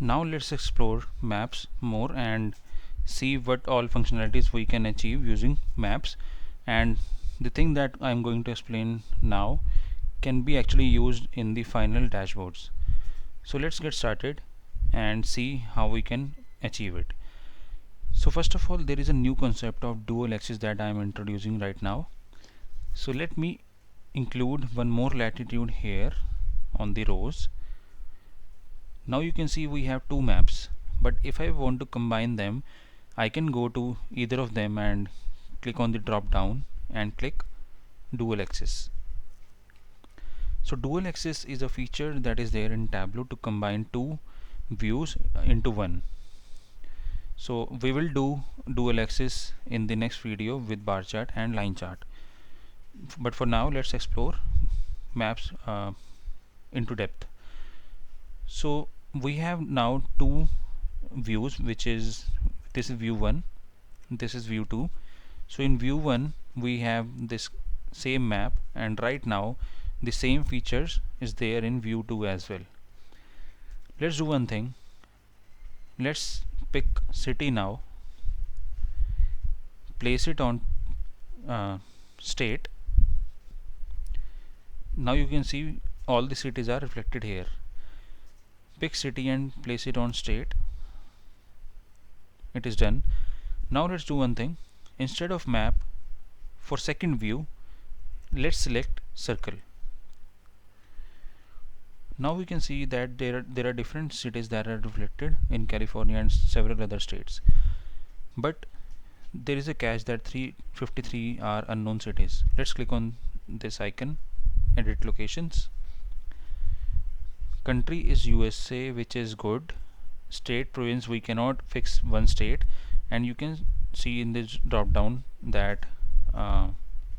Now let's explore maps more and see what all functionalities we can achieve using maps. And the thing that I'm going to explain now can be actually used in the final dashboards. So let's get started and see how we can achieve it. So first of all, there is a new concept of dual axis that I am introducing right now. So let me include one more latitude here on the rows. Now you can see we have two maps, but if I want to combine them, I can go to either of them and click on the drop down and click dual axis. So dual axis is a feature that is there in Tableau to combine two views into one. So we will do dual axis in the next video with bar chart and line chart. But for now, let's explore maps into depth. So we have now two views, which is this is view 1, this is view 2. So in view 1 we have this same map, and right now the same features is there in view 2 as well. Let's do one thing. Let's pick city now, place it on state. Now you can see all the cities are reflected here. Pick city and place it on state. It is done. Now let's do one thing. Instead of map, for second view, let's select circle. Now we can see that there are different cities that are reflected in California and several other states. But there is a catch that 353 are unknown cities. Let's click on this icon, edit locations. Country is USA, which is good. State, province, we cannot fix one state, and you can see in this drop down that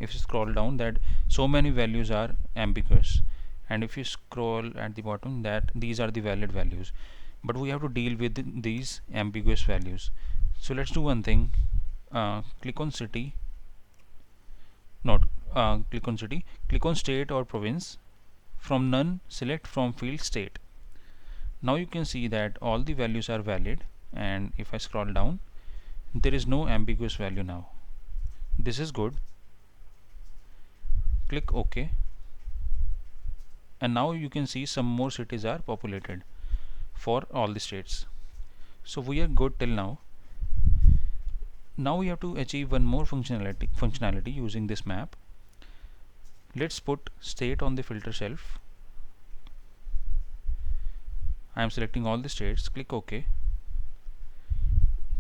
if you scroll down, that so many values are ambiguous, and if you scroll at the bottom, that these are the valid values, but we have to deal with these ambiguous values. So let's do one thing. Click on city, not click on city, click on state or province. From none, select from field state. Now you can see that all the values are valid, and if I scroll down, there is no ambiguous value now. This is good. Click OK, and now you can see some more cities are populated for all the states. So we are good till now. Now we have to achieve one more functionality using this map. Let's put state on the filter shelf. I am selecting all the states. Click OK.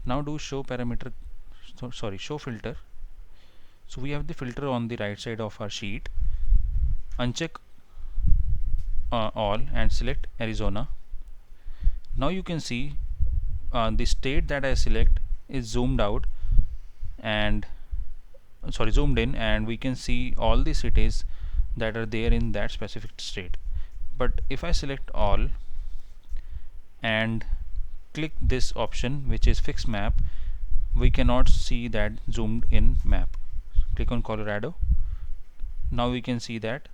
Now do show parameter, show filter. So we have the filter on the right side of our sheet. Uncheck all and select Arizona. Now you can see the state that I select is zoomed out and zoomed in, and we can see all the cities that are there in that specific state. But if I select all and click this option, which is fix map, we cannot see that zoomed in map. Click on Colorado. Now we can see that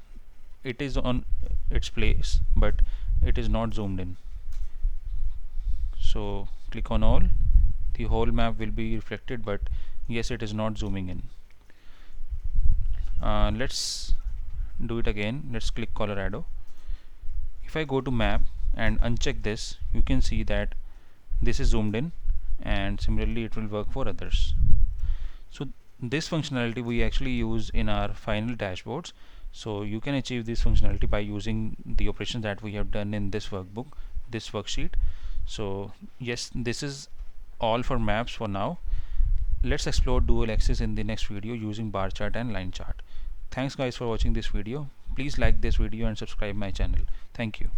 it is on its place, but it is not zoomed in. So click on all. The whole map will be reflected, but yes, it is not zooming in. Let's do it again. Let's click Colorado. If I go to map and uncheck this, you can see that this is zoomed in, and similarly it will work for others. So this functionality we actually use in our final dashboards. So you can achieve this functionality by using the operations that we have done in this workbook, this worksheet. So yes, this is all for maps for now. Let's explore dual axis in the next video using bar chart and line chart. Thanks guys for watching this video. Please like this video and subscribe my channel. Thank you.